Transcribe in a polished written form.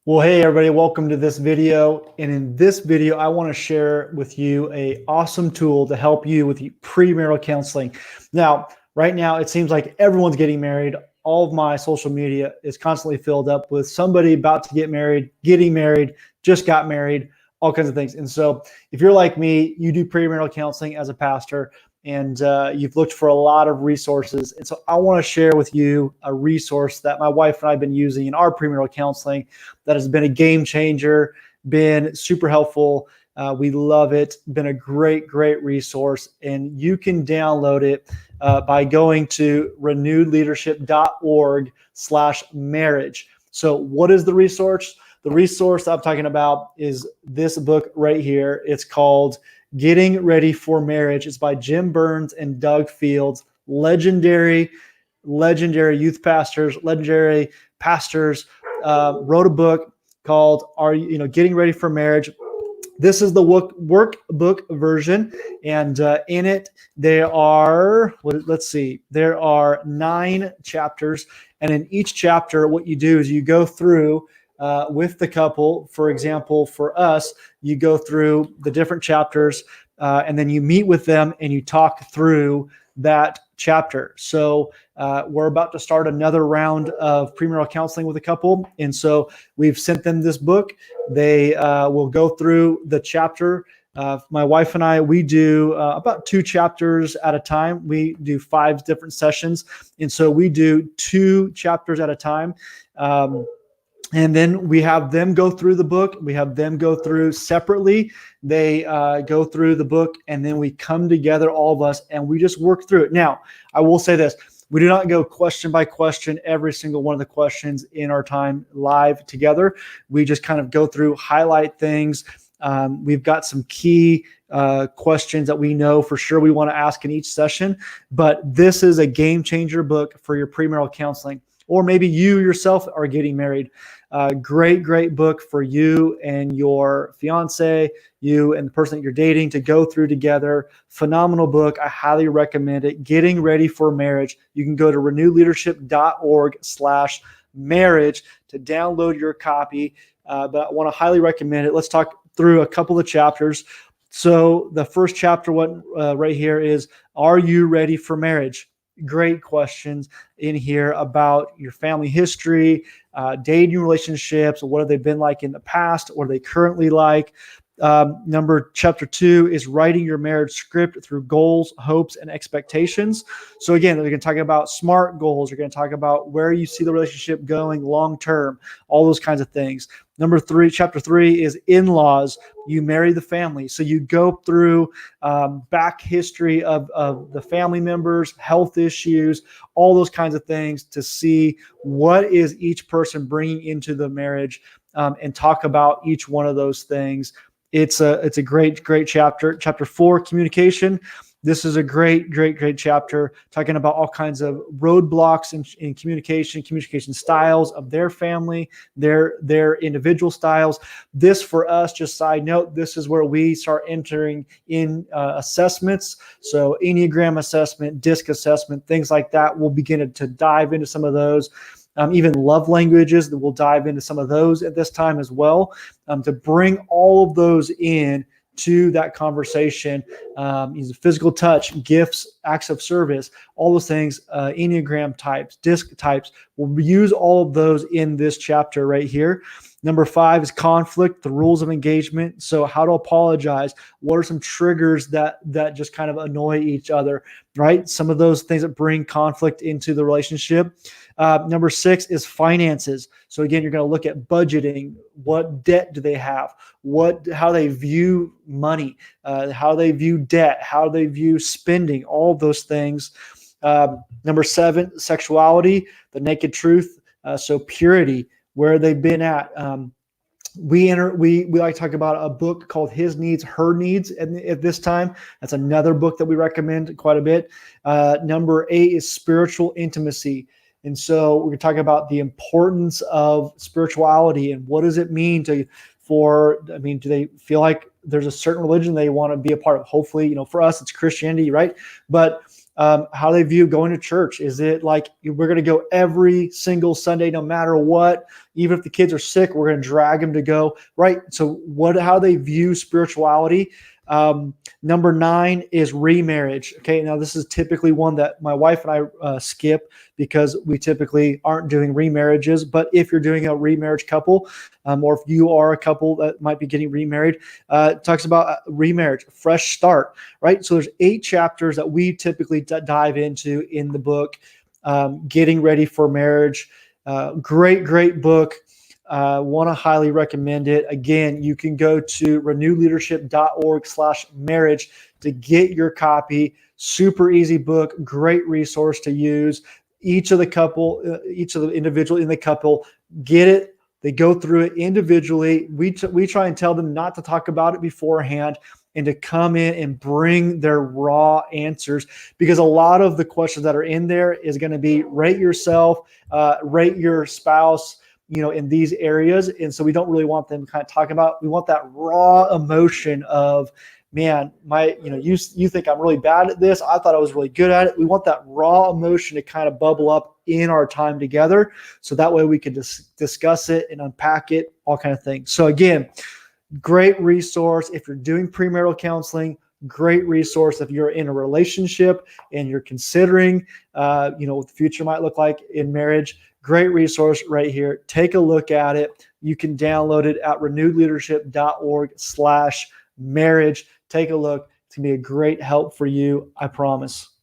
Well, hey everybody, welcome to this video. And in this video, I want to share with you a awesome tool to help you with premarital counseling. Now, right now, it seems like everyone's getting married. All of my social media is constantly filled up with somebody about to get married, getting married, just got married, all kinds of things. And so if you're like me, you do premarital counseling as a pastor, and you've looked for a lot of resources. And so I want to share with you a resource that my wife and I have been using in our premarital counseling that has been a game changer, been super helpful. We love it, been a great resource. And you can download it by going to renewedleadership.org/marriage. So what is the resource? The resource I'm talking about is this book right here. It's called Getting Ready for Marriage. It's by Jim Burns and Doug Fields, legendary youth pastors, legendary pastors. Wrote a book called Getting Ready for Marriage. This is the workbook version, and in it there are there are 9 chapters, and in each chapter, what you do is you go through with the couple. For example, for us, you go through the different chapters, and then you meet with them and you talk through that chapter. So we're about to start another round of premarital counseling with a couple, and so we've sent them this book. They will go through the chapter. My wife and I, we do about 2 chapters at a time. We do 5 different sessions, and so we do 2 chapters at a time. And then we have them go through the book. We have them go through separately. They go through the book, and then we come together, all of us, and we just work through it. Now, I will say this. We do not go question by question, every single one of the questions in our time live together. We just kind of go through, highlight things. We've got some key questions that we know for sure we want to ask in each session. But this is a game changer book for your premarital counseling. Or maybe you yourself are getting married. Great book for you and your fiance, you and the person that you're dating to go through together. Phenomenal book. I highly recommend it. Getting Ready for Marriage. You can go to renewedleadership.org/marriage to download your copy. But I want to highly recommend it. Let's talk through a couple of chapters. So the first chapter right here is, are you ready for marriage? Great questions in here about your family history, dating relationships, what have they been like in the past, what are they currently like. Chapter 2 is writing your marriage script through goals, hopes, and expectations. So again, we're going to talk about SMART goals. You're going to talk about where you see the relationship going long term, all those kinds of things. Chapter 3 is in-laws. You marry the family. So you go through back history of the family members, health issues, all those kinds of things to see what is each person bringing into the marriage, and talk about each one of those things. It's a great chapter. Chapter 4, communication. This is a great chapter talking about all kinds of roadblocks in communication styles of their family, their individual styles. This, for us, just side note, this is where we start entering in assessments. So Enneagram assessment, DISC assessment, things like that. We'll begin to dive into some of those. Even love languages, that we'll dive into some of those at this time as well, to bring all of those in to that conversation. Physical touch, gifts, acts of service, all those things, Enneagram types, DISC types. We'll use all of those in this chapter right here. Number 5 is conflict, the rules of engagement. So how to apologize. What are some triggers that just kind of annoy each other, right? Some of those things that bring conflict into the relationship. Number 6 is finances. So again, you're going to look at budgeting. What debt do they have? How they view money, how they view debt, how they view spending, all of those things. Number 7, sexuality, the naked truth. So purity, where they've been at. We like to talk about a book called His Needs, Her Needs at this time. That's another book that we recommend quite a bit. Number 8 is spiritual intimacy. And so we're going to talk about the importance of spirituality and what does it mean do they feel like there's a certain religion they want to be a part of? Hopefully, for us, it's Christianity, right? But how they view going to church. Is it like we're going to go every single Sunday, no matter what? Even if the kids are sick, we're going to drag them to go, right? So how they view spirituality. Number 9 is remarriage. Okay, now this is typically one that my wife and I skip because we typically aren't doing remarriages. But if you're doing a remarriage couple, or if you are a couple that might be getting remarried, it talks about remarriage, fresh start, right? So there's 8 chapters that we typically dive into in the book, Getting Ready for Marriage. Great book. Want to highly recommend it. Again, you can go to renewleadership.org/marriage to get your copy. Super easy book, great resource to use. Each of the individual in the couple get it. They go through it individually. We try and tell them not to talk about it beforehand and to come in and bring their raw answers, because a lot of the questions that are in there is going to be rate yourself, rate your spouse, in these areas. And so we don't really want them kind of talking about, we want that raw emotion of, man, you think I'm really bad at this. I thought I was really good at it. We want that raw emotion to kind of bubble up in our time together. So that way we can discuss it and unpack it, all kind of things. So again, great resource. If you're doing premarital counseling, great resource. If you're in a relationship and you're considering, what the future might look like in marriage, great resource right here. Take a look at it. You can download it at renewleadership.org/marriage. Take a look. It's going to be a great help for you, I promise.